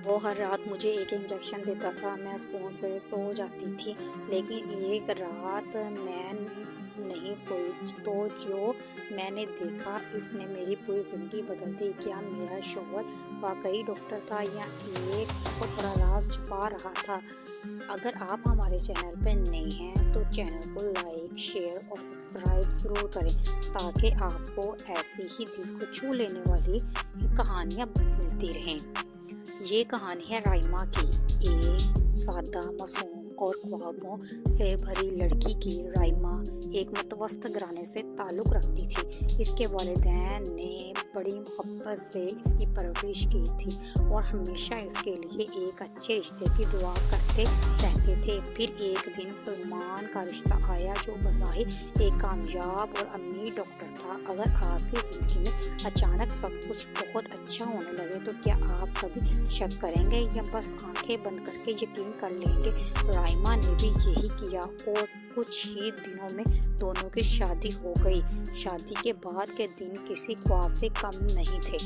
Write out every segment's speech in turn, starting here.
وہ ہر رات مجھے ایک انجیکشن دیتا تھا، میں سکون سے سو جاتی تھی، لیکن ایک رات میں نہیں سوئی تو جو میں نے دیکھا اس نے میری پوری زندگی بدل دی۔ کیا میرا شوہر واقعی ڈاکٹر تھا یا ایک بہت بڑا راز چھپا رہا تھا؟ اگر آپ ہمارے چینل پر نئے ہیں تو چینل کو لائک، شیئر اور سبسکرائب ضرور کریں تاکہ آپ کو ایسی ہی دل کو چھو لینے والی کہانیاں ملتی رہیں۔ یہ کہانی ہے رائما کی، ایک سادہ، معصوم اور خوابوں سے بھری لڑکی کی۔ رائما ایک متوسط گھرانے سے تعلق رکھتی تھی۔ اس کے والدین نے بڑی محبت سے اس کی پرورش کی تھی اور ہمیشہ اس کے لیے ایک اچھے رشتے کی دعا کرتے رہتے تھے۔ پھر ایک دن سلمان کا رشتہ آیا جو بظاہر ایک کامیاب اور امیر ڈاکٹر تھا۔ اگر آپ کی زندگی میں اچانک سب کچھ بہت اچھا ہونے لگے تو کیا آپ کبھی شک کریں گے یا بس آنکھیں بند کر کے یقین کر لیں گے؟ رائما نے بھی یہی کیا اور کچھ ہی دنوں میں دونوں کی شادی ہو گئی۔ شادی کے بعد کے دن کسی خواب سے کم نہیں تھے۔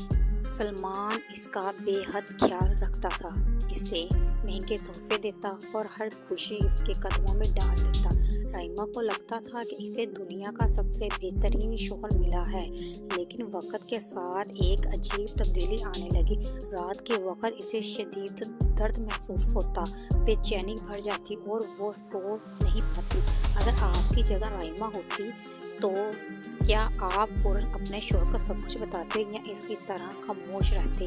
سلمان اس کا بے حد خیال رکھتا تھا، اسے مہنگے تحفے دیتا اور ہر خوشی اس کے قدموں میں ڈال دیتا۔ رائما کو لگتا تھا کہ اسے دنیا کا سب سے بہترین شوہر ملا ہے، لیکن وقت کے ساتھ ایک عجیب تبدیلی آنے لگی۔ رات کے وقت اسے شدید درد محسوس ہوتا، بے چینی بھر جاتی اور وہ سو نہیں پاتی۔ اگر آپ کی جگہ رائما ہوتی تو کیا آپ فوراً اپنے شوہر کو سب کچھ بتاتے یا اس کی طرح خاموش رہتے؟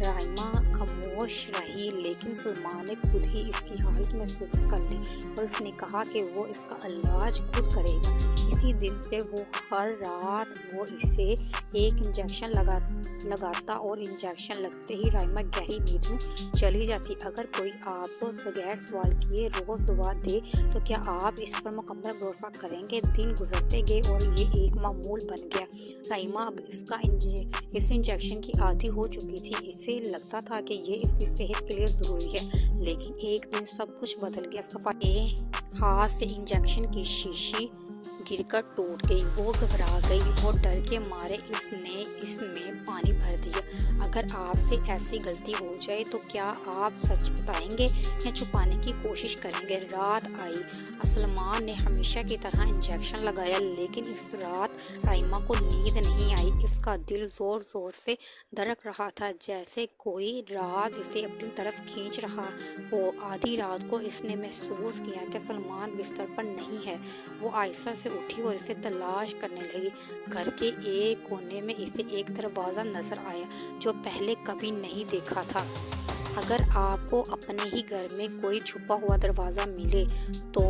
رائما خاموش رہی، لیکن سلمان نے خود ہی اس کی حالت محسوس کر لی اور اس نے کہا کہ وہ اس کا علاج خود کرے گا۔ اسی دن سے وہ ہر رات وہ اسے ایک انجیکشن لگاتا اور انجیکشن لگتے ہی رائما گہری نیند میں چلی جاتی۔ اگر کوئی آپ کو بغیر سوال کیے روز دوا دے تو کیا آپ اس پر مکمل بھروسہ کریں گے؟ دن گزرتے گئے اور یہ ایک معمول بن گیا۔ رائما اب اس انجیکشن کی عادی ہو چکی تھی۔ اسے لگتا تھا کہ یہ اس کی صحت کے لیے ضروری ہے، لیکن ایک دن سب کچھ بدل گیا۔ صفائی ہاتھ سے انجیکشن کی شیشی گر کر ٹوٹ گئی۔ وہ گھبرا گئی اور ڈر کے مارے اس نے اس میں پانی بھر دیا۔ اگر آپ سے ایسی غلطی ہو جائے تو کیا آپ سچ بتائیں گے یا چھپانے کی کوشش کریں گے؟ رات آئی، سلمان نے ہمیشہ کی طرح انجیکشن لگایا، لیکن اس رات رائما کو نیند نہیں آئی۔ اس کا دل زور زور سے دھڑک رہا تھا، جیسے کوئی راز اسے اپنی طرف کھینچ رہا ہو۔ آدھی رات کو اس نے محسوس کیا کہ سلمان بستر پر نہیں ہے۔ وہ آہستہ سے اٹھی اور اسے تلاش کرنے لگی۔ گھر کے ایک کونے میں اسے ایک دروازہ نظر آیا جو پہلے کبھی نہیں دیکھا تھا۔ اگر آپ کو اپنے ہی گھر میں کوئی چھپا ہوا دروازہ ملے تو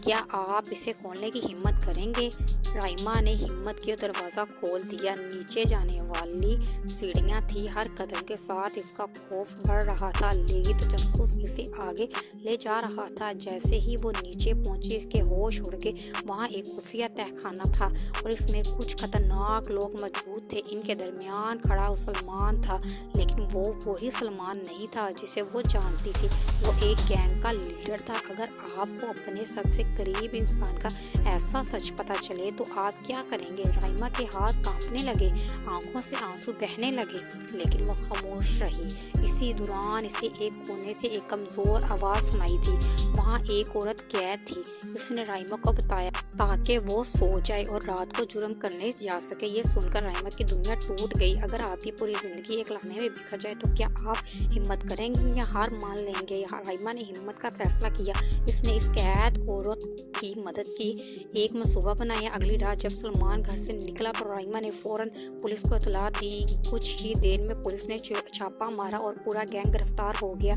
کیا آپ اسے کھولنے کی ہمت کریں گے؟ رائما نے ہمت کی اور دروازہ کھول دیا۔ نیچے جانے والی سیڑھیاں تھیں۔ ہر قدم کے ساتھ اس کا خوف بڑھ رہا تھا، لیکن تجسس اسے آگے لے جا رہا تھا۔ جیسے ہی وہ نیچے پہنچی اس کے ہوش اڑ گئے۔ وہاں ایک خفیہ تہخانہ تھا اور اس میں کچھ خطرناک لوگ موجود تھے۔ ان کے درمیان کھڑا سلمان تھا، لیکن وہ وہی سلمان نہیں تھا جسے وہ جانتی تھی۔ وہ ایک گینگ کا لیڈر تھا۔ اگر آپ کو اپنے سب سے قریب انسان کا ایسا سچ پتہ چلے تو آپ کیا کریں گے؟ رائما کے ہاتھ کانپنے لگے، آنکھوں سے آنسو بہنے لگے، لیکن وہ خاموش رہی۔ اسی دوران اسے ایک کونے سے ایک کمزور آواز سنائی دی۔ وہاں ایک عورت قید تھی۔ اس نے رائما کو بتایا تاکہ وہ سو جائے اور رات کو جرم کرنے جا سکے۔ یہ سن کر رائما کی دنیا ٹوٹ گئی۔ اگر آپ کی پوری زندگی ایک لمحے میں بکھر جائے تو کیا آپ ہمت کریں گے یا ہار مان لیں گے؟ رائما نے ہمت کا فیصلہ کیا۔ اس نے اس قید عورت کی مدد کی ایک منصوبہ بنایا۔ اگلی رات جب سلمان گھر سے نکلا تو رائما نے فوراً پولیس کو اطلاع دی۔ کچھ ہی دیر میں پولیس نے چھاپا مارا اور پورا گینگ گرفتار ہو گیا۔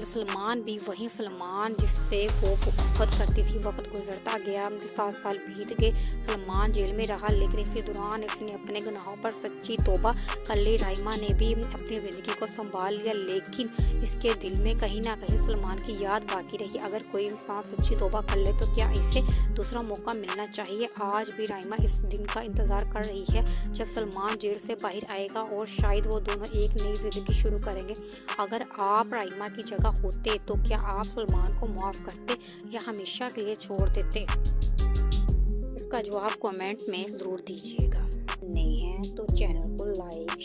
سلمان بھی وہی سلمان جس سے وہ محبت کرتی تھی۔ وقت گزرتا گیا، 7 سال بیت گئے۔ سلمان جیل میں رہا، لیکن اسی دوران اس نے اپنے گناہوں پر سچی توبہ کر لی۔ رائما نے بھی اپنی زندگی کو سنبھال لیا، لیکن اس کے دل میں کہیں نہ کہیں سلمان کی یاد باقی رہی۔ اگر کوئی انسان سچی توبہ کر لے تو کیا اسے دوسرا موقع ملنا چاہیے؟ آج بھی رائما اس دن کا انتظار کر رہی ہے جب سلمان جیل سے باہر آئے گا اور شاید وہ دونوں ایک نئی زندگی شروع کریں گے۔ اگر آپ رائما کی جگہ ہوتے تو کیا آپ سلمان کو معاف کرتے یا ہمیشہ کے لیے چھوڑ دیتے؟ اس کا جواب کمنٹ میں ضرور دیجیے گا۔ نئے ہیں تو چینل کو لائک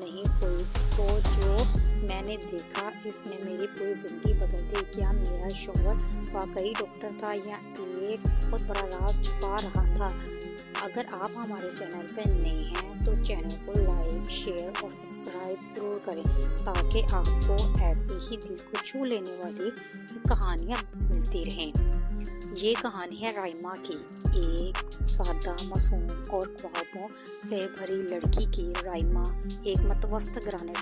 نہیں سوئی تو جو میں نے دیکھا اس نے میری پوری زندگی بدل دی۔ کیا میرا شوہر واقعی ڈاکٹر تھا یا ایک بہت بڑا راز چھپا رہا تھا؟ اگر آپ ہمارے چینل پر نئے ہیں تو چینل کو لائک، شیئر اور سبسکرائب ضرور کریں تاکہ آپ کو ایسی ہی دل کو چھو لینے والی کہانیاں ملتی رہیں۔ یہ کہانی ہے رائما کی، ایک سادہ، معصوم اور خوابوں سے بھری لڑکی کی۔ رائما ایک متوسط گھرانے